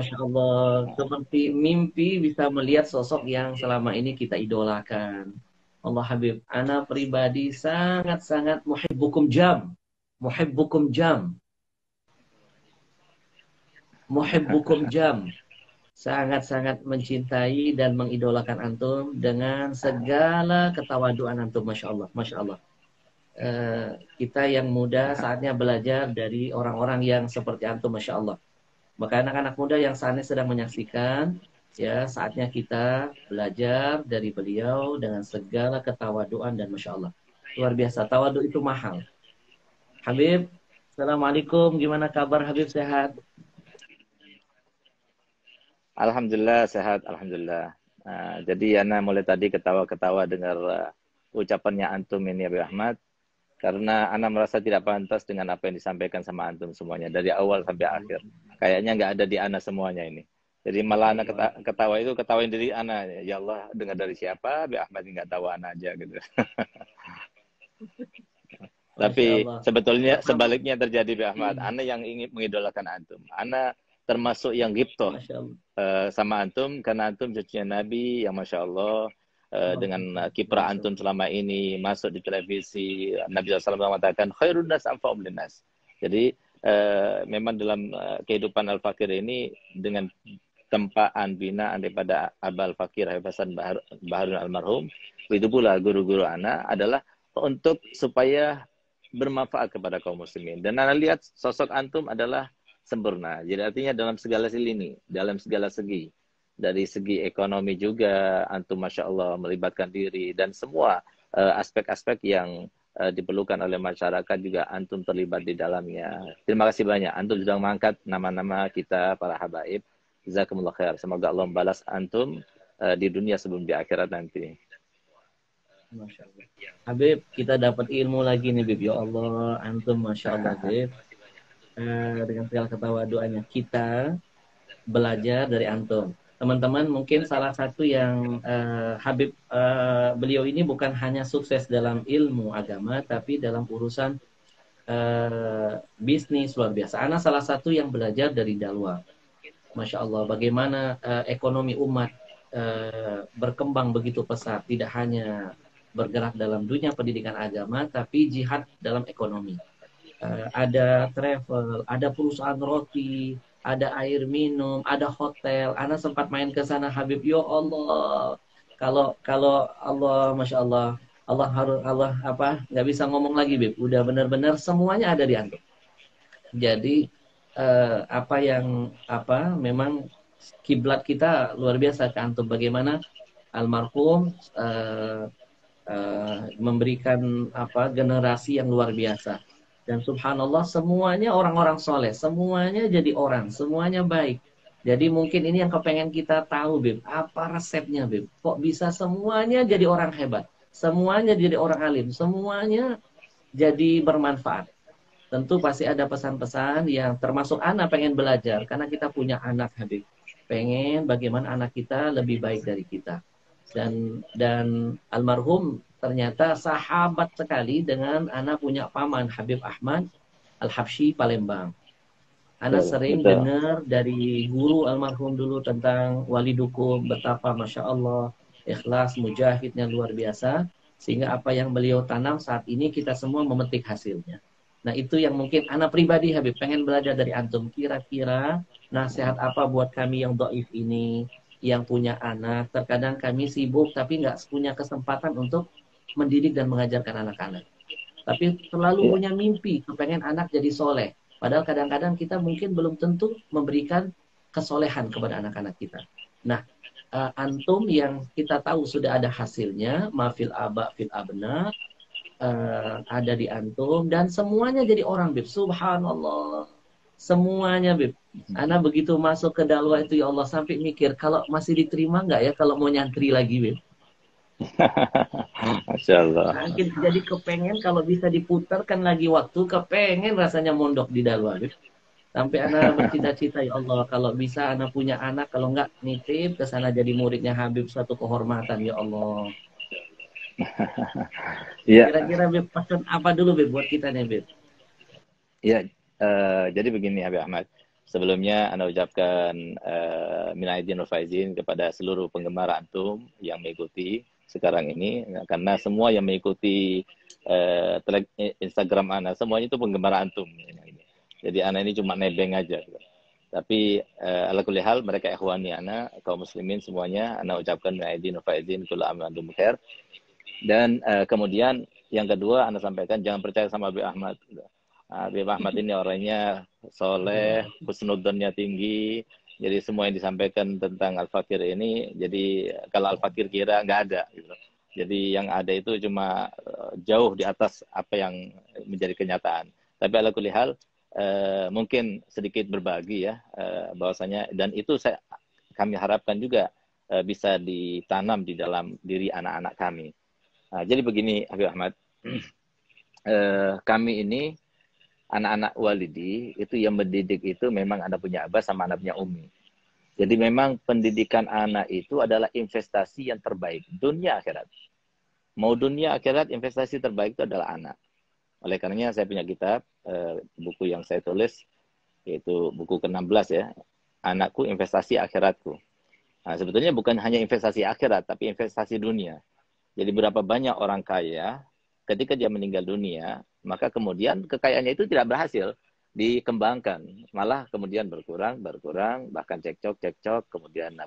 Masya Allah, seperti mimpi bisa melihat sosok yang selama ini kita idolakan. Allah Habib, ana pribadi sangat-sangat muhibbukum jam. Muhibbukum jam. Muhibbukum jam. Sangat-sangat mencintai dan mengidolakan antum dengan segala ketawaduan antum. Masya Allah. Masya Allah. Kita yang muda saatnya belajar dari orang-orang yang seperti antum. Masya Allah. Maka anak-anak muda yang saat ini sedang menyaksikan, ya saatnya kita belajar dari beliau dengan segala ketawaduan dan Masya Allah. Luar biasa, tawadu itu mahal. Habib, Assalamualaikum, gimana kabar Habib, sehat? Alhamdulillah sehat, alhamdulillah. Jadi Ana mulai tadi ketawa-ketawa dengar ucapannya antum ini Abi Ahmad, karena Ana merasa tidak pantas dengan apa yang disampaikan sama antum semuanya dari awal sampai akhir. Kayaknya nggak ada di Ana semuanya ini. Jadi malah Ana Allah. ketawa itu ketawain diri Ana. Ya Allah, dengar dari siapa? Abi Ahmad nggak tahu Ana aja gitu. Masya Tapi Allah. sebetulnya Pertama, sebaliknya terjadi Abi Ahmad. Ana yang ingin mengidolakan antum. Ana termasuk yang giptoh Masya Allah. sama antum karena antum cucunya Nabi yang masya Allah dengan kiprah Masya antum Allah. selama ini masuk di televisi. Nabi SAW mengatakan khairun nas anfa'um linnas. Jadi memang dalam kehidupan Al Fakir ini dengan tempaan binaan daripada Abal Fakir Habib Hasan Baharun almarhum, itu pula guru-guru anak adalah untuk supaya bermanfaat kepada kaum muslimin. Dan Anda lihat sosok antum adalah sempurna. Jadi artinya dalam segala lini, dalam segala segi. Dari segi ekonomi juga, antum Masya Allah melibatkan diri. Dan semua aspek-aspek yang diperlukan oleh masyarakat juga antum terlibat di dalamnya. Terima kasih banyak. Antum sudah mengangkat nama-nama kita, para habaib. Jazakumullah khair. Semoga Allah membalas antum di dunia sebelum di akhirat nanti. Masya Allah. Habib, kita dapat ilmu lagi nih, Bib. Ya Allah, antum Masya Allah, Bib. Dengan segala ketawaduannya. Kita belajar dari antum. Teman-teman, mungkin salah satu yang Habib beliau ini bukan hanya sukses dalam ilmu agama, tapi dalam urusan bisnis luar biasa. Ana salah satu yang belajar dari Dalwa. Masya Allah, bagaimana ekonomi umat berkembang begitu pesat, tidak hanya bergerak dalam dunia pendidikan agama, tapi jihad dalam ekonomi. Ada travel, ada perusahaan roti, ada air minum, ada hotel. Ana sempat main ke sana Habib. Ya Allah. Kalau kalau Allah, Masya Allah, Allah harus Allah apa nggak bisa ngomong lagi, Bib. Udah benar-benar semuanya ada di antum. Jadi apa yang apa memang kiblat kita luar biasa ke antum. Bagaimana almarhum memberikan apa generasi yang luar biasa. Dan subhanallah semuanya orang-orang soleh, semuanya jadi orang, semuanya baik. Jadi mungkin ini yang kepengen kita tahu, Bib. Apa resepnya, Bib? Kok bisa semuanya jadi orang hebat? Semuanya jadi orang alim, semuanya jadi bermanfaat. Tentu pasti ada pesan-pesan yang termasuk anak pengen belajar, karena kita punya anak, Habib. Pengen bagaimana anak kita lebih baik dari kita. Dan almarhum ternyata sahabat sekali dengan anak punya paman Habib Ahmad Al-Habsyi Palembang. Anak Betul, sering betul. dengar dari guru almarhum dulu tentang wali dukum, betapa Masya Allah, ikhlas, mujahidnya luar biasa. Sehingga apa yang beliau tanam saat ini kita semua memetik hasilnya. Nah itu yang mungkin anak pribadi Habib, pengen belajar dari antum. Kira-kira nasihat apa buat kami yang doif ini, yang punya anak. Terkadang kami sibuk tapi nggak punya kesempatan untuk mendidik dan mengajarkan anak-anak. Tapi selalu Ya, punya mimpi, kepengen anak jadi soleh. Padahal kadang-kadang kita mungkin belum tentu memberikan kesolehan kepada anak-anak kita. Nah, antum yang kita tahu sudah ada hasilnya, mafil aba fil abna, ada di antum, dan semuanya jadi orang, Bib. Subhanallah. Semuanya, Bib. Ana begitu masuk ke dakwah itu, ya Allah, sampai mikir, kalau masih diterima nggak ya kalau mau nyantri lagi, Bib. Masya Allah. Mungkin jadi kepengen kalau bisa diputarkan lagi waktu, kepengen rasanya mondok di dalam. Sampai anak bercita-cita, ya Allah, kalau bisa anak punya anak, kalau enggak nitip ke sana jadi muridnya Habib, satu kehormatan, ya Allah. Iya, Kira-kira Bib, pesan apa dulu Bib buat kita nih Bib? ya. Jadi begini Habib Ahmad. Sebelumnya Anda ucapkan minal aidin wal faizin kepada seluruh penggemar antum yang mengikuti sekarang ini, karena semua yang mengikuti Instagram Ana semuanya itu penggemar antum. Jadi Ana ini cuma nebeng aja. Tapi ala kulli hal mereka ikhwani Ana, kaum muslimin semuanya, Ana ucapkan minal aidin wal faizin kullu aam wa antum bikhair. Dan kemudian yang kedua Anda sampaikan jangan percaya sama Habib Ahmad. Habib Ahmad ini orangnya soleh, husnudzonnya tinggi. Jadi semua yang disampaikan tentang Al-Fakir ini, jadi kalau Al-Fakir kira nggak ada. Gitu. Jadi yang ada itu cuma jauh di atas apa yang menjadi kenyataan. Tapi ala kulli hal, mungkin sedikit berbagi ya, bahwasanya, dan itu kami harapkan juga bisa ditanam di dalam diri anak-anak kami. Nah, jadi begini Habib Ahmad, kami ini anak-anak walidi itu yang mendidik itu memang anak punya abah sama anak punya umi. Jadi memang pendidikan anak itu adalah investasi yang terbaik dunia akhirat. Mau dunia akhirat, investasi terbaik itu adalah anak. Oleh karenanya saya punya kitab, buku yang saya tulis, yaitu buku ke-16 ya, Anakku Investasi Akhiratku. Nah, sebetulnya bukan hanya investasi akhirat, tapi investasi dunia. Jadi berapa banyak orang kaya ketika dia meninggal dunia, maka kemudian kekayaannya itu tidak berhasil dikembangkan, malah kemudian berkurang, bahkan cekcok, kemudian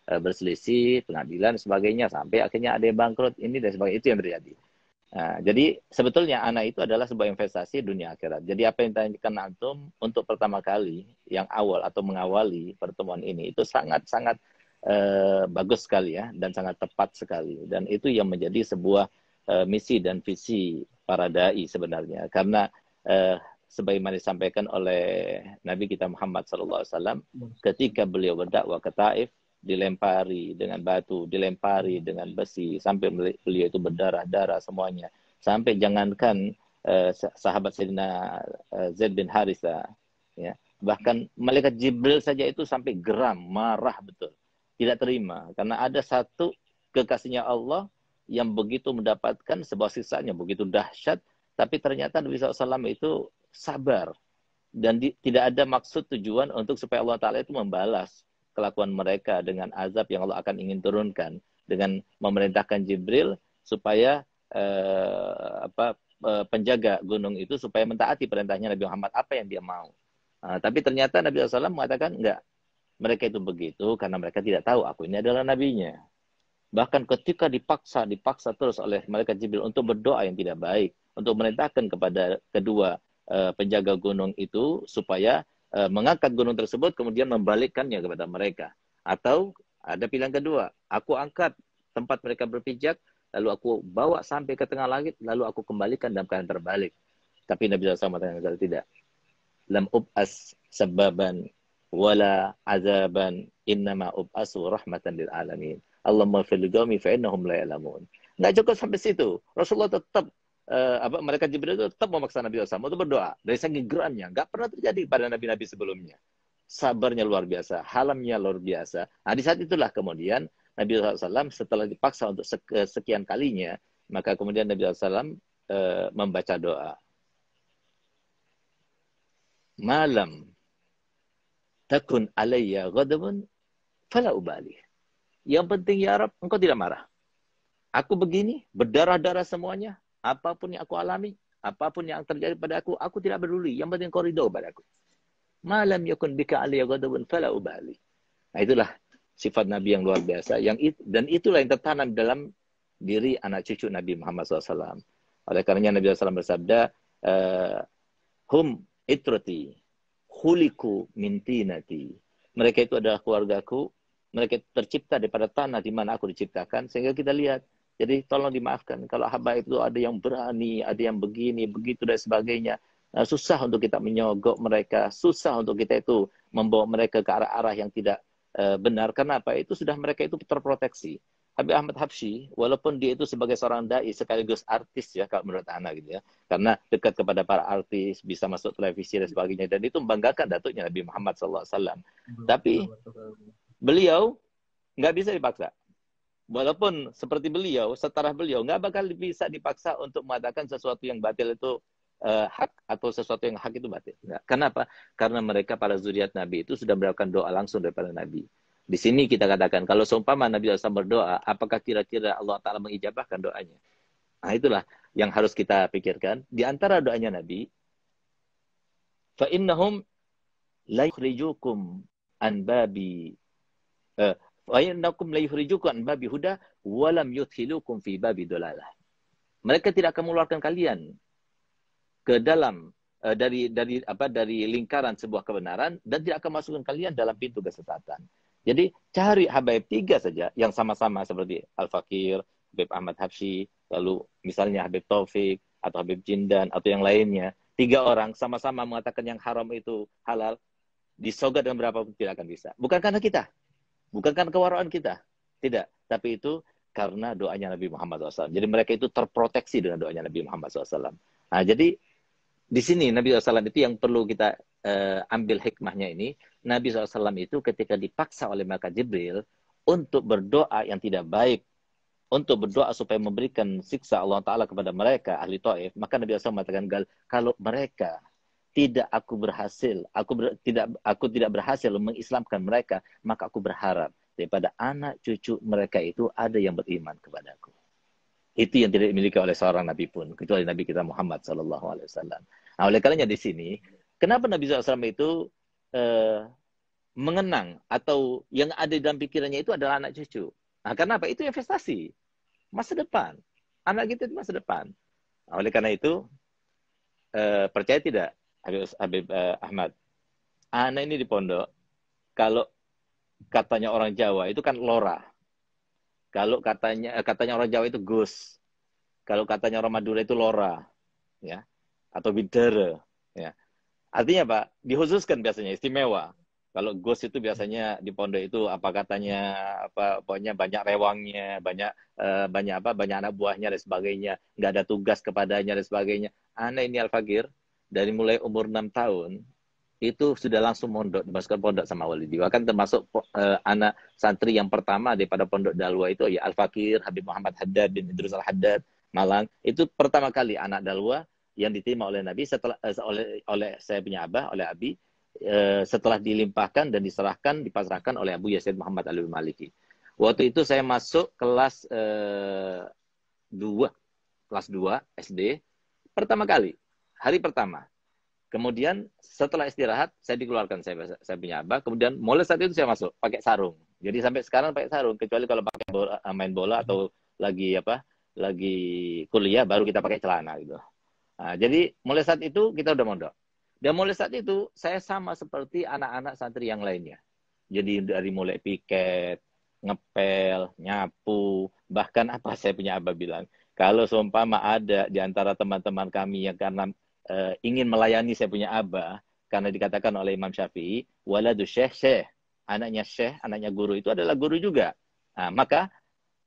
berselisih, pengadilan, sebagainya, sampai akhirnya ada yang bangkrut, ini dan sebagainya, itu yang terjadi. Nah, jadi sebetulnya anak itu adalah sebuah investasi dunia akhirat. Jadi apa yang ditanyakan antum untuk pertama kali, yang awal atau mengawali pertemuan ini, itu sangat-sangat bagus sekali ya, dan sangat tepat sekali. Dan itu yang menjadi sebuah misi dan visi para dai sebenarnya, karena sebagaimana disampaikan oleh Nabi kita Muhammad SAW, ketika beliau berdakwah ke Taif, dilempari dengan batu, dilempari dengan besi, sampai beliau itu berdarah-darah semuanya, sampai jangankan sahabat Sayyidina Zaid bin Haritha, ya, bahkan malaikat Jibril saja itu sampai geram, marah betul, tidak terima, karena ada satu kekasihnya Allah yang begitu mendapatkan sebuah siksaan yang begitu dahsyat, tapi ternyata Nabi SAW itu sabar, dan tidak ada maksud tujuan untuk supaya Allah Ta'ala itu membalas kelakuan mereka dengan azab yang Allah akan ingin turunkan, dengan memerintahkan Jibril supaya penjaga gunung itu supaya mentaati perintahnya Nabi Muhammad apa yang dia mau. Tapi ternyata Nabi SAW mengatakan enggak, mereka itu begitu karena mereka tidak tahu aku ini adalah nabinya. Bahkan ketika dipaksa terus oleh malaikat Jibril untuk berdoa yang tidak baik, untuk merintahkan kepada kedua penjaga gunung itu supaya mengangkat gunung tersebut kemudian membalikkannya kepada mereka. Atau ada pilihan kedua, aku angkat tempat mereka berpijak, lalu aku bawa sampai ke tengah langit, lalu aku kembalikan dalam keadaan terbalik. Tapi Nabi SAW mengatakan tidak. Lam ub'as sababan wala azaban, innama ub'asu rahmatan lil alamin. Allahumma fil qaumi fa innahum la ya'lamun. Enggak cukup sampai situ. Rasulullah tetap mereka Jibril itu tetap memaksa Nabi SAW untuk berdoa. Dari saking geramnya, enggak pernah terjadi pada nabi-nabi sebelumnya. Sabarnya luar biasa, halamnya luar biasa. Nah, di saat itulah kemudian Nabi SAW setelah dipaksa untuk sekian kalinya, maka kemudian Nabi SAW membaca doa. Malam takun alayya ghadabun fala ubali. Yang penting ya Rabb, engkau tidak marah. Aku begini, berdarah-darah semuanya, apapun yang aku alami, apapun yang terjadi pada aku tidak peduli. Yang penting engkau ridho padaku. Malam yakun bika alayya ghadabun fala ubali. Nah, itulah sifat Nabi yang luar biasa, dan itulah yang tertanam dalam diri anak cucu Nabi Muhammad SAW. Oleh karenanya Nabi SAW bersabda, hum itrati khuliku min tinati. Mereka itu adalah keluargaku, mereka tercipta daripada tanah di mana aku diciptakan, sehingga kita lihat. Jadi tolong dimaafkan kalau habaib itu ada yang berani, ada yang begini, begitu dan sebagainya. Nah, susah untuk kita menyogok mereka, susah untuk kita itu membawa mereka ke arah-arah yang tidak benar. Karena apa? Itu sudah mereka itu terproteksi. Habib Ahmad Habsyi, walaupun dia itu sebagai seorang dai sekaligus artis ya, kalau menurut Ana gitu ya, karena dekat kepada para artis, bisa masuk televisi dan sebagainya, dan itu membanggakan datuknya Nabi Muhammad SAW. Tapi beliau nggak bisa dipaksa. Walaupun seperti beliau, setara beliau, nggak bakal bisa dipaksa untuk mengatakan sesuatu yang batil itu hak atau sesuatu yang hak itu batil. Enggak. Kenapa? Karena mereka para zuriat Nabi itu sudah melakukan doa langsung daripada Nabi. Di sini kita katakan, kalau seumpama Nabi SAW berdoa, apakah kira-kira Allah Ta'ala mengijabahkan doanya? Nah, itulah yang harus kita pikirkan. Di antara doanya Nabi, فَإِنَّهُمْ لَا يُخْرِجُكُمْ عَنْ بَابِ وَإِنَّكُمْ لَا يُخْرِجُكُمْ عَنْ بَابِ هُدَى وَلَمْ يُدْخِلُكُمْ فِي بَابِ ضَلَالَةٍ. Mereka tidak akan mengeluarkan kalian ke dalam dari lingkaran sebuah kebenaran dan tidak akan masukkan kalian dalam pintu kesesatan. Jadi cari habaib 3 saja yang sama-sama seperti Al-Fakir, Habib Ahmad Habsyi, lalu misalnya Habib Taufik atau Habib Jindan atau yang lainnya. 3 orang sama-sama mengatakan yang haram itu halal, disogat dengan berapa pun tidak akan bisa. Bukan karena kita, bukan karena kewaraan kita, tidak. Tapi itu karena doanya Nabi Muhammad SAW. Jadi mereka itu terproteksi dengan doanya Nabi Muhammad SAW. Nah, jadi di sini Nabi SAW itu yang perlu kita ambil hikmahnya ini. Nabi SAW itu ketika dipaksa oleh malaikat Jibril untuk berdoa yang tidak baik, untuk berdoa supaya memberikan siksa Allah Ta'ala kepada mereka, ahli Taif, maka Nabi SAW mengatakan, kalau mereka tidak aku tidak berhasil mengislamkan mereka, maka aku berharap daripada anak cucu mereka itu ada yang beriman kepadaku. Itu yang tidak dimiliki oleh seorang Nabi pun, kecuali Nabi kita Muhammad SAW. Nah, oleh karenanya di sini, kenapa Nabi SAW itu mengenang atau yang ada di dalam pikirannya itu adalah anak cucu. Nah, karena apa? Itu investasi. Masa depan. Anak kita itu masa depan. Nah, oleh karena itu, percaya tidak, Habib Ahmad, anak ini di pondok, kalau katanya orang Jawa itu kan lora. Kalau katanya orang Jawa itu gus. Kalau katanya orang Madura itu lora, ya, atau bidara, ya. Artinya Pak, dikhususkan biasanya istimewa. Kalau gus itu biasanya di pondok itu apa katanya, apa pokoknya banyak rewangnya, banyak anak buahnya dan sebagainya, nggak ada tugas kepadanya dan sebagainya. Anak ini Al-Fakir dari mulai umur 6 tahun itu sudah langsung mondok, dimasukkan pondok sama wali. Bahkan termasuk anak santri yang pertama daripada pondok Dalwa itu ya Al-Fakir, Habib Muhammad Haddad bin Idrus Al-Haddad, Malang. Itu pertama kali anak Dalwa yang diterima oleh Nabi setelah oleh saya punya abah, oleh Abi, setelah dilimpahkan dan diserahkan, dipasrahkan oleh Abu Yazid Muhammad Alwi Maliki. Waktu itu saya masuk kelas 2 SD pertama kali, hari pertama. Kemudian setelah istirahat saya dikeluarkan, saya punya abah. Kemudian mulai saat itu saya masuk pakai sarung. Jadi sampai sekarang pakai sarung, kecuali kalau pakai main bola atau lagi kuliah baru kita pakai celana gitu. Nah, jadi mulai saat itu kita udah mondok. Dan mulai saat itu saya sama seperti anak-anak santri yang lainnya. Jadi dari mulai piket, ngepel, nyapu, bahkan apa saya punya abah bilang, kalau seumpama ada di antara teman-teman kami yang karena ingin melayani saya punya abah, karena dikatakan oleh Imam Syafi'i, waladu syekh, anaknya guru itu adalah guru juga. Nah, maka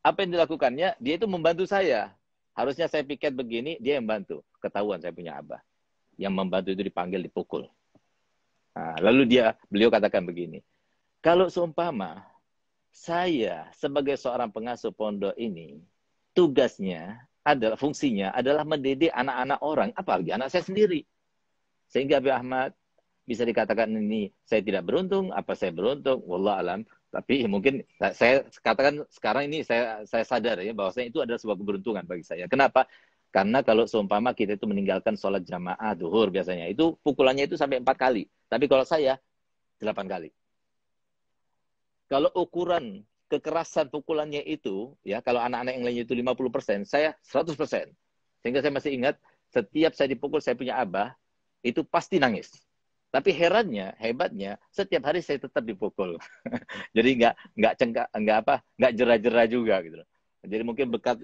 apa yang dilakukannya? Dia itu membantu saya. Harusnya saya piket begini, dia yang bantu. Ketahuan saya punya abah. Yang membantu itu dipanggil, dipukul. Nah, lalu beliau katakan begini, kalau seumpama saya sebagai seorang pengasuh pondok ini, fungsinya adalah mendidik anak-anak orang, apalagi anak saya sendiri. Sehingga Habib Ahmad bisa dikatakan ini saya tidak beruntung, apa saya beruntung, wallah alam. Tapi mungkin saya katakan sekarang ini saya sadar ya bahwasanya itu adalah sebuah keberuntungan bagi saya. Kenapa? Karena kalau seumpama kita itu meninggalkan sholat jamaah duhur biasanya, itu pukulannya itu sampai 4 kali. Tapi kalau saya 8 kali. Kalau ukuran kekerasan pukulannya itu, ya kalau anak-anak yang lainnya itu 50%, saya 100%. Sehingga saya masih ingat, setiap saya dipukul, saya punya abah, itu pasti nangis. Tapi hebatnya, setiap hari saya tetap dipukul. Jadi nggak jera-jera juga gitu. Jadi mungkin berkat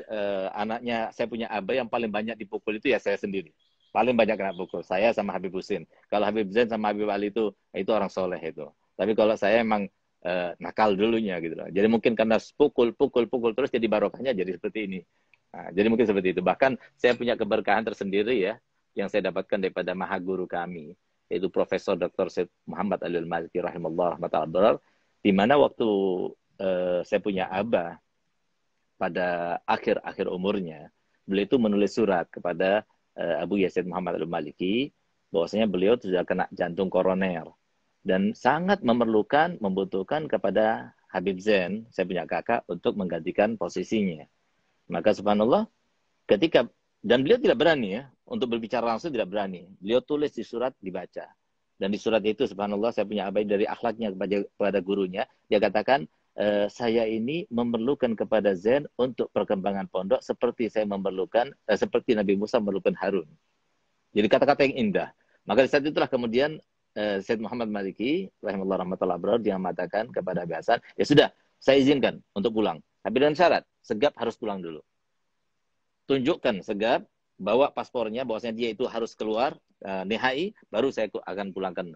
anaknya saya punya abah yang paling banyak dipukul itu ya saya sendiri. Paling banyak kena pukul. Saya sama Habib Husin. Kalau Habib Zain sama Habib Ali itu orang soleh itu. Tapi kalau saya emang nakal dulunya gitu loh. Jadi mungkin karena pukul terus jadi barokahnya jadi seperti ini. Nah, jadi mungkin seperti itu. Bahkan saya punya keberkahan tersendiri ya yang saya dapatkan daripada maha guru kami, yaitu Profesor Dr. Syed Muhammad Alwi Maliki rahimahullah ta'ala, di mana waktu saya punya abah pada akhir-akhir umurnya, beliau itu menulis surat kepada Abu Yazid Muhammad Al-Maliki, bahwasanya beliau sudah kena jantung koroner dan sangat membutuhkan kepada Habib Zain, saya punya kakak, untuk menggantikan posisinya. Maka subhanallah, ketika dan beliau tidak berani ya untuk berbicara langsung, tidak berani. Beliau tulis di surat, dibaca. Dan di surat itu subhanallah, saya punya abadi dari akhlaknya kepada gurunya. Dia katakan, saya ini memerlukan kepada Zain untuk perkembangan pondok seperti saya memerlukan seperti Nabi Musa memerlukan Harun. Jadi kata-kata yang indah. Maka di saat itulah kemudian Said Muhammad Maliki rahimahullah rahmatullah abrar, dia mengatakan kepada Habib Hasan, ya sudah, saya izinkan untuk pulang. Tapi dengan syarat, Segaf harus pulang dulu. Tunjukkan Segaf, bawa paspornya, bahwasanya dia itu harus keluar nihai, baru saya akan pulangkan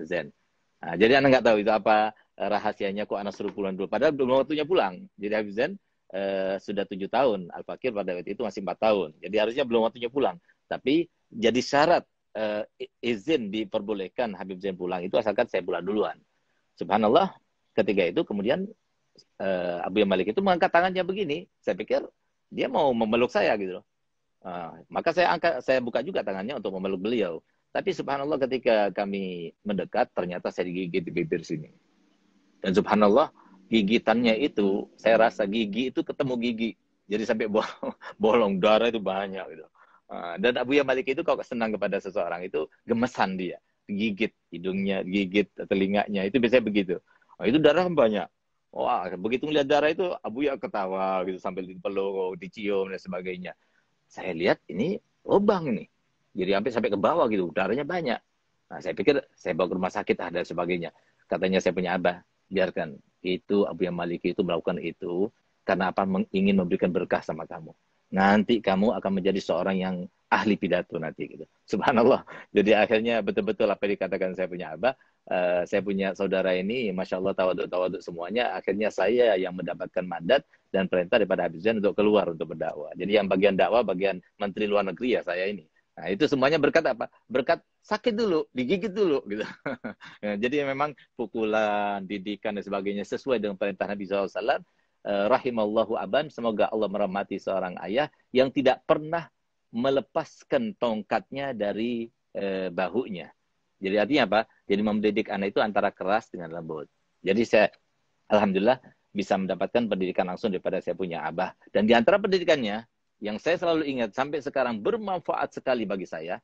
Zain. Jadi Anda nggak tahu itu apa rahasianya kok anak suruh pulang dulu. Padahal belum waktunya pulang. Jadi Habib Zain sudah 7 tahun. Al-Fakir pada waktu itu masih 4 tahun. Jadi harusnya belum waktunya pulang. Tapi jadi syarat izin diperbolehkan Habib Zain pulang itu asalkan saya pulang duluan. Subhanallah, ketika itu kemudian Abu Malik itu mengangkat tangannya begini. Saya pikir dia mau memeluk saya gitu loh. Maka saya buka juga tangannya untuk memeluk beliau. Tapi subhanallah ketika kami mendekat, ternyata saya digigit di bibir sini. Dan subhanallah, gigitannya itu, saya rasa gigi itu ketemu gigi. Jadi sampai bolong, darah itu banyak gitu. Dan Abu Malik itu kalau senang kepada seseorang itu gemesan dia. Gigit hidungnya, gigit telinganya, itu biasanya begitu. Itu darah banyak. Wah, begitu melihat darah itu Abu Ya ketawa gitu sambil dipeluk, dicium dan sebagainya. Saya lihat ini lubang ini. Jadi sampai ke bawah gitu, darahnya banyak. Nah, saya pikir saya bawa ke rumah sakit dan sebagainya. Katanya saya punya abah, biarkan. Itu Abu Maliki itu melakukan itu karena apa? Ingin memberikan berkah sama kamu. Nanti kamu akan menjadi seorang yang ahli pidato nanti gitu. Subhanallah. Jadi akhirnya betul-betul apa yang dikatakan saya punya abah, saya punya saudara ini, masya Allah tawaduk semuanya. Akhirnya saya yang mendapatkan mandat dan perintah daripada Habib Zain untuk keluar untuk berdakwah. Jadi yang bagian dakwah, bagian menteri luar negeri ya saya ini. Nah itu semuanya berkat apa? Berkat sakit dulu, digigit dulu gitu. Jadi memang pukulan, didikan dan sebagainya sesuai dengan perintah Nabi SAW. Rahimallahu aban, semoga Allah merahmati seorang ayah yang tidak pernah melepaskan tongkatnya dari bahunya. Jadi artinya apa? Jadi mendidik anak itu antara keras dengan lembut. Jadi saya alhamdulillah bisa mendapatkan pendidikan langsung daripada saya punya abah. Dan di antara pendidikannya yang saya selalu ingat sampai sekarang bermanfaat sekali bagi saya,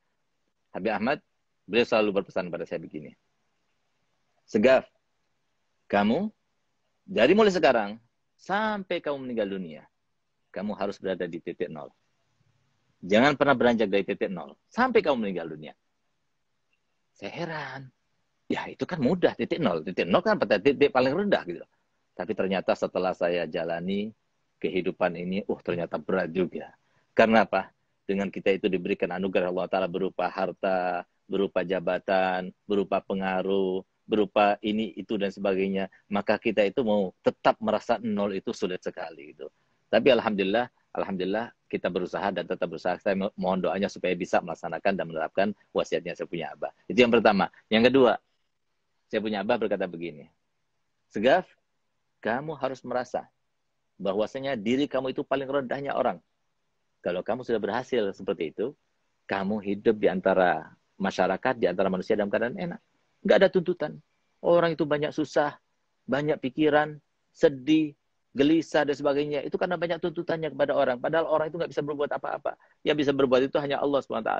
Habib Ahmad, beliau selalu berpesan pada saya begini. Segaf, kamu dari mulai sekarang sampai kamu meninggal dunia, kamu harus berada di titik nol. Jangan pernah beranjak dari titik nol sampai kamu meninggal dunia. Saya heran. Ya itu kan mudah, titik nol. Titik nol kan pada titik paling rendah gitu. Tapi ternyata setelah saya jalani kehidupan ini, ternyata berat juga. Karena apa? Dengan kita itu diberikan anugerah Allah Ta'ala berupa harta, berupa jabatan, berupa pengaruh, berupa ini, itu, dan sebagainya. Maka kita itu mau tetap merasa nol itu sulit sekali gitu. Tapi alhamdulillah kita berusaha dan tetap berusaha. Saya mohon doanya supaya bisa melaksanakan dan menerapkan wasiatnya saya punya abah. Itu yang pertama. Yang kedua, saya punya abah berkata begini. Segaf, kamu harus merasa bahwasanya diri kamu itu paling rendahnya orang. Kalau kamu sudah berhasil seperti itu, kamu hidup di antara masyarakat, di antara manusia dalam keadaan enak. Nggak ada tuntutan. Orang itu banyak susah, banyak pikiran, sedih, gelisah dan sebagainya. Itu karena banyak tuntutannya kepada orang. Padahal orang itu nggak bisa berbuat apa-apa. Yang bisa berbuat itu hanya Allah SWT.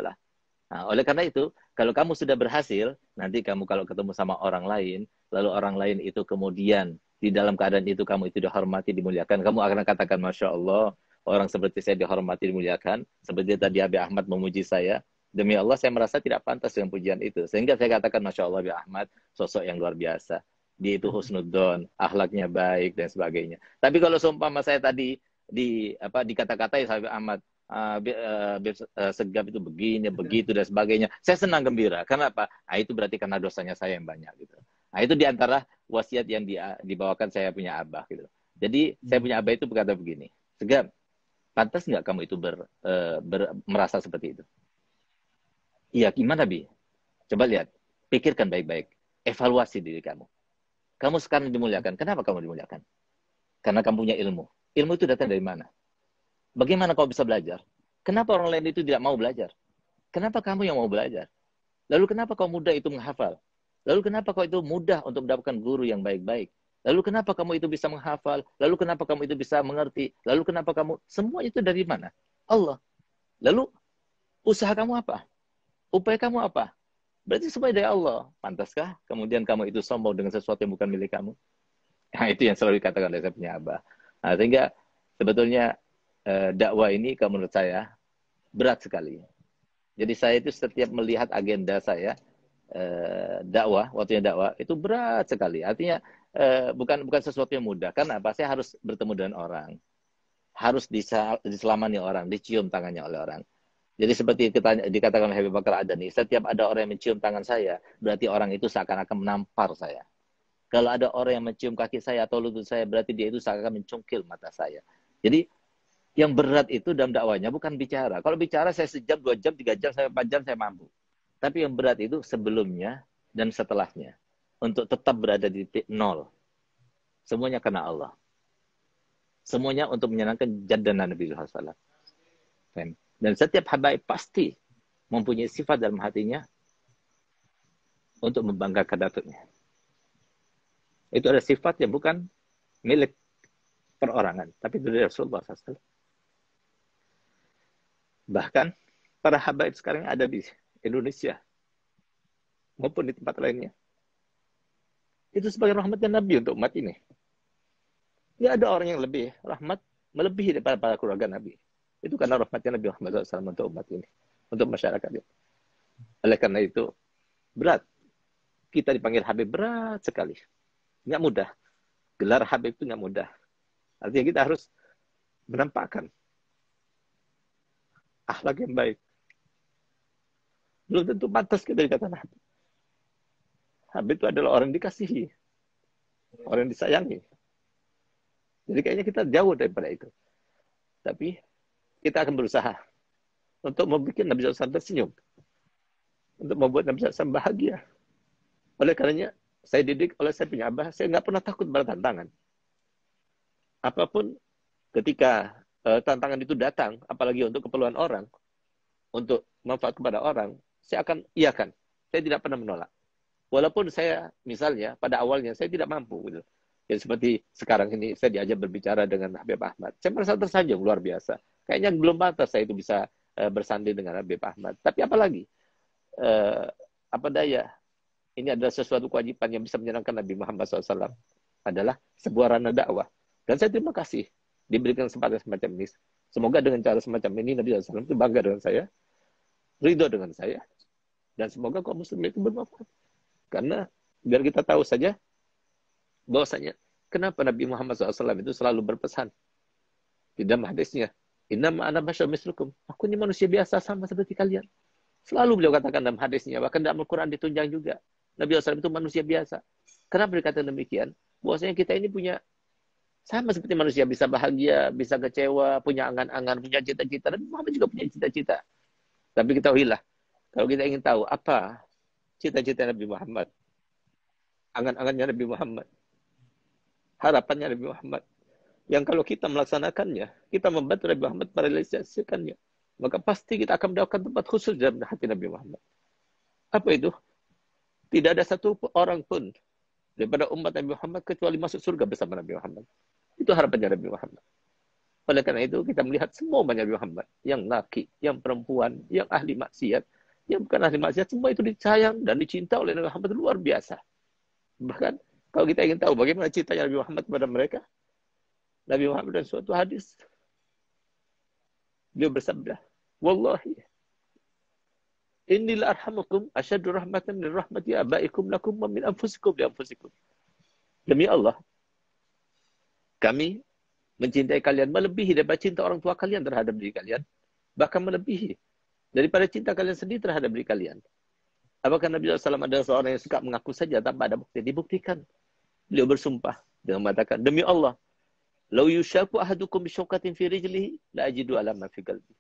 Nah, oleh karena itu, kalau kamu sudah berhasil, nanti kamu kalau ketemu sama orang lain, lalu orang lain itu kemudian di dalam keadaan itu kamu itu dihormati, dimuliakan, kamu akan katakan, Masya Allah, orang seperti saya dihormati, dimuliakan. Seperti tadi Habib Ahmad memuji saya. Demi Allah, saya merasa tidak pantas dengan pujian itu. Sehingga saya katakan, Masya Allah, Habib Ahmad, sosok yang luar biasa. Dia itu husnudzon, akhlaknya baik, dan sebagainya. Tapi kalau seumpama saya tadi dikata-katai Habib Ahmad, Segaf itu begini, begitu, dan sebagainya. Saya senang gembira. Karena apa? Itu berarti karena dosanya saya yang banyak. Gitu. Itu diantara wasiat yang dibawakan saya punya abah. Gitu. Jadi saya punya abah itu berkata begini, Segaf, pantas nggak kamu itu merasa seperti itu? Iya, gimana Bi? Coba lihat, pikirkan baik-baik, evaluasi diri kamu. Kamu sekarang dimuliakan. Kenapa kamu dimuliakan? Karena kamu punya ilmu. Ilmu itu datang dari mana? Bagaimana kau bisa belajar? Kenapa orang lain itu tidak mau belajar? Kenapa kamu yang mau belajar? Lalu kenapa kau mudah itu menghafal? Lalu kenapa kau itu mudah untuk mendapatkan guru yang baik-baik? Lalu kenapa kamu itu bisa menghafal? Lalu kenapa kamu itu bisa mengerti? Lalu kenapa kamu... Semua itu dari mana? Allah. Lalu usaha kamu apa? Upaya kamu apa? Berarti semua dari Allah. Pantaskah kemudian kamu itu sombong dengan sesuatu yang bukan milik kamu? Nah, itu yang selalu dikatakan oleh saya punya Abah. Nah, sehingga sebetulnya dakwah ini kalau menurut saya berat sekali. Jadi saya itu setiap melihat agenda saya dakwah, waktunya dakwah itu berat sekali. Artinya bukan sesuatu yang mudah. Karena apa? Saya harus bertemu dengan orang, harus diselamani orang, dicium tangannya oleh orang. Jadi seperti dikatakan oleh Habib Bakar Adani, setiap ada orang yang mencium tangan saya, berarti orang itu seakan-akan menampar saya. Kalau ada orang yang mencium kaki saya atau lutut saya, berarti dia itu seakan mencungkil mata saya. Jadi yang berat itu dalam dakwanya bukan bicara. Kalau bicara saya sejam, 2 jam, 3 jam, sampai 4 jam saya mampu. Tapi yang berat itu sebelumnya dan setelahnya. Untuk tetap berada di titik nol. Semuanya karena Allah. Semuanya untuk menyenangkan jaddan Nabi SAW. Dan setiap habaib pasti mempunyai sifat dalam hatinya untuk membanggakan datuknya. Itu ada sifat yang bukan milik perorangan, tapi dari Rasulullah SAW. Bahkan para habaib sekarang ada di Indonesia maupun di tempat lainnya. Itu sebagai rahmatnya Nabi untuk umat ini. Tidak ada orang yang lebih rahmat, melebihi daripada para keluarga Nabi. Itu karena rahmatnya Nabi Muhammad SAW untuk umat ini, untuk masyarakat ini. Oleh karena itu, berat. Kita dipanggil Habib berat sekali. Nggak mudah. Gelar Habib itu nggak mudah. Artinya kita harus menampakkan akhlak yang baik. Belum tentu pantas kita dikatakan Habib. Habib itu adalah orang yang dikasihi, orang yang disayangi. Jadi kayaknya kita jauh daripada itu. Tapi kita akan berusaha untuk membuat Nabi SAW tersenyum. Untuk membuat Nabi SAW bahagia. Oleh karenanya, saya didik oleh saya punya Abah, saya nggak pernah takut pada tantangan. Apapun ketika tantangan itu datang, apalagi untuk keperluan orang, untuk manfaat kepada orang, saya akan iakan. Saya tidak pernah menolak. Walaupun saya, misalnya, pada awalnya saya tidak mampu. Gitu. Ya, seperti sekarang ini, saya diajak berbicara dengan Habib Ahmad. Saya merasa tersanjung, luar biasa. Kayaknya belum pantas saya itu bisa bersanding dengan Habib Ahmad. Tapi apalagi, apa daya, ini adalah sesuatu kewajiban yang bisa menyenangkan Nabi Muhammad SAW. Adalah sebuah ranah dakwah. Dan saya terima kasih diberikan kesempatan semacam ini. Semoga dengan cara semacam ini Nabi SAW itu bangga dengan saya, ridho dengan saya, dan semoga kaum muslimin itu bermanfaat. Karena biar kita tahu saja bahwasanya kenapa Nabi Muhammad SAW itu selalu berpesan di dalam hadisnya, Innama ana basyarun mislukum. Aku ini manusia biasa sama seperti kalian. Selalu beliau katakan dalam hadisnya, bahkan dalam Al-Quran ditunjang juga. Nabi SAW itu manusia biasa. Kenapa dikatakan demikian? Bahwasanya kita ini punya sama seperti manusia, bisa bahagia, bisa kecewa, punya angan-angan, punya cita-cita. Nabi Muhammad juga punya cita-cita. Tapi kita ketahuilah, kalau kita ingin tahu apa cita-cita Nabi Muhammad, angan-angannya Nabi Muhammad, harapannya Nabi Muhammad, yang kalau kita melaksanakannya, kita membantu Nabi Muhammad merealisasikannya, maka pasti kita akan mendapatkan tempat khusus dalam hati Nabi Muhammad. Apa itu? Tidak ada satu orang pun daripada umat Nabi Muhammad kecuali masuk surga bersama Nabi Muhammad. Itu harapannya Nabi Muhammad. Oleh karena itu kita melihat semua umat Nabi Muhammad, yang laki, yang perempuan, yang ahli maksiat, yang bukan ahli maksiat, semua itu disayang dan dicinta oleh Nabi Muhammad luar biasa. Bahkan kalau kita ingin tahu bagaimana cintanya Nabi Muhammad kepada mereka, Nabi Muhammad dalam suatu hadis, beliau bersabda, Wallahi, Innil arhamukum asyadu rahmatan min rahmati abaikum lakum wa min anfusikum li anfusikum. Demi Allah, kami mencintai kalian melebihi daripada cinta orang tua kalian terhadap diri kalian. Bahkan melebihi daripada cinta kalian sendiri terhadap diri kalian. Apakah Nabi SAW adalah seorang yang suka mengaku saja tanpa ada bukti? Dibuktikan. Beliau bersumpah dengan mengatakan, demi Allah, lau yushaku ahadukum bisyaukatin fi rijlihi la ajidu ala ma fi qalbi.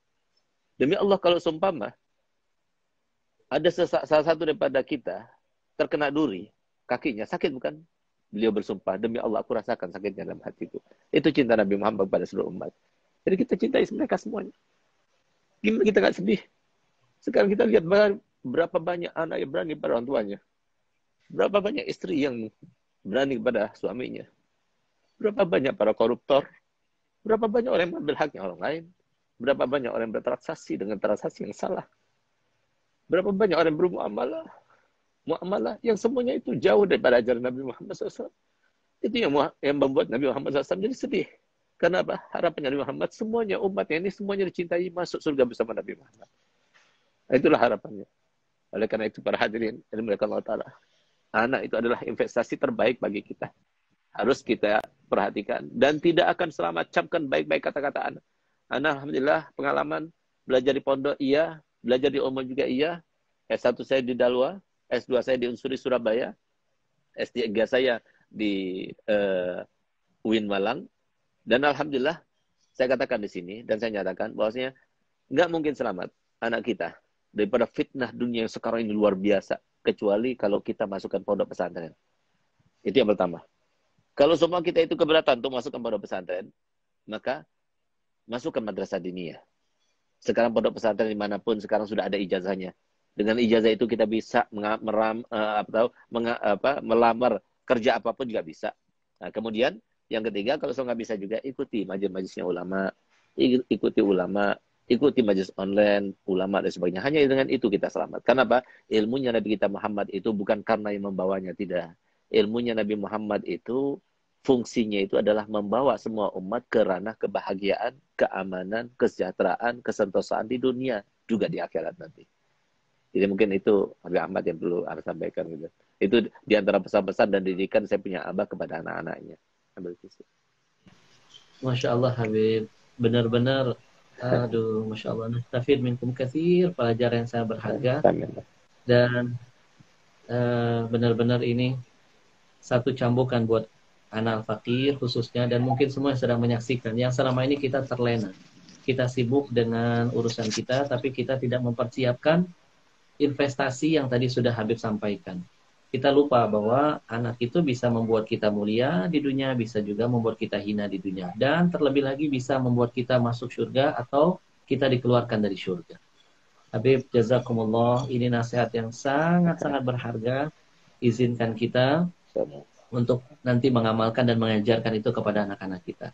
Demi Allah, kalau seumpama ada salah satu daripada kita terkena duri, kakinya sakit bukan? Beliau bersumpah, demi Allah aku rasakan sakitnya dalam hatiku. Itu cinta Nabi Muhammad pada seluruh umat. Jadi kita cintai mereka semuanya. Gimana kita nggak sedih? Sekarang kita lihat berapa banyak anak yang berani pada orang tuanya. Berapa banyak istri yang berani pada suaminya. Berapa banyak para koruptor. Berapa banyak orang yang mengambil haknya orang lain. Berapa banyak orang yang bertransaksi dengan transaksi yang salah. Berapa banyak orang yang bermuamalah. Muamalah yang semuanya itu jauh daripada ajaran Nabi Muhammad SAW. Itu yang membuat Nabi Muhammad SAW jadi sedih. Karena apa? Harapannya Nabi Muhammad, semuanya umatnya ini semuanya dicintai masuk surga bersama Nabi Muhammad. Itulah harapannya. Oleh karena itu para hadirin yang dimuliakan Allah Ta'ala, anak itu adalah investasi terbaik bagi kita. Harus kita perhatikan. Dan tidak akan selamat camkan baik-baik kata-kata anak. Anak alhamdulillah pengalaman belajar di pondok iya, belajar di Oman juga iya. S1 saya di Dalwa, S2 saya di Unsuri Surabaya, S3 saya di UIN Malang. Dan alhamdulillah saya katakan di sini dan saya nyatakan bahwasanya nggak mungkin selamat anak kita daripada fitnah dunia yang sekarang ini luar biasa, kecuali kalau kita masukkan pondok pesantren. Itu yang pertama. Kalau semua kita itu keberatan untuk masukkan pondok pesantren, maka masukkan madrasah diniyah. Sekarang pondok pesantren dimanapun sekarang sudah ada ijazahnya. Dengan ijazah itu kita bisa melamar kerja apapun juga bisa. Nah, kemudian yang ketiga, kalau nggak bisa juga ikuti majelis-majelisnya ulama, ikuti ulama, ikuti majelis online, ulama dan sebagainya. Hanya dengan itu kita selamat. Kenapa? Ilmunya Nabi kita Muhammad itu bukan karena yang membawanya, tidak. Ilmunya Nabi Muhammad itu fungsinya itu adalah membawa semua umat ke ranah kebahagiaan, keamanan, kesejahteraan, kesentosaan di dunia, juga di akhirat nanti. Jadi mungkin itu Habib Ahmad yang perlu Anda sampaikan gitu. Itu diantara pesan-pesan dan didikan saya punya abah kepada anak-anaknya. Masya Allah Habib, benar-benar, aduh, Masya Allah, nastafid minkum katsir, pelajaran yang sangat berharga, dan benar-benar ini satu cambukan buat anak fakir khususnya, dan mungkin semua yang sedang menyaksikan, yang selama ini kita terlena, kita sibuk dengan urusan kita, tapi kita tidak mempersiapkan investasi yang tadi sudah Habib sampaikan. Kita lupa bahwa anak itu bisa membuat kita mulia di dunia, bisa juga membuat kita hina di dunia. Dan terlebih lagi bisa membuat kita masuk surga atau kita dikeluarkan dari surga. Habib, jazakumullah, ini nasihat yang sangat-sangat berharga. Izinkan kita untuk nanti mengamalkan dan mengajarkan itu kepada anak-anak kita.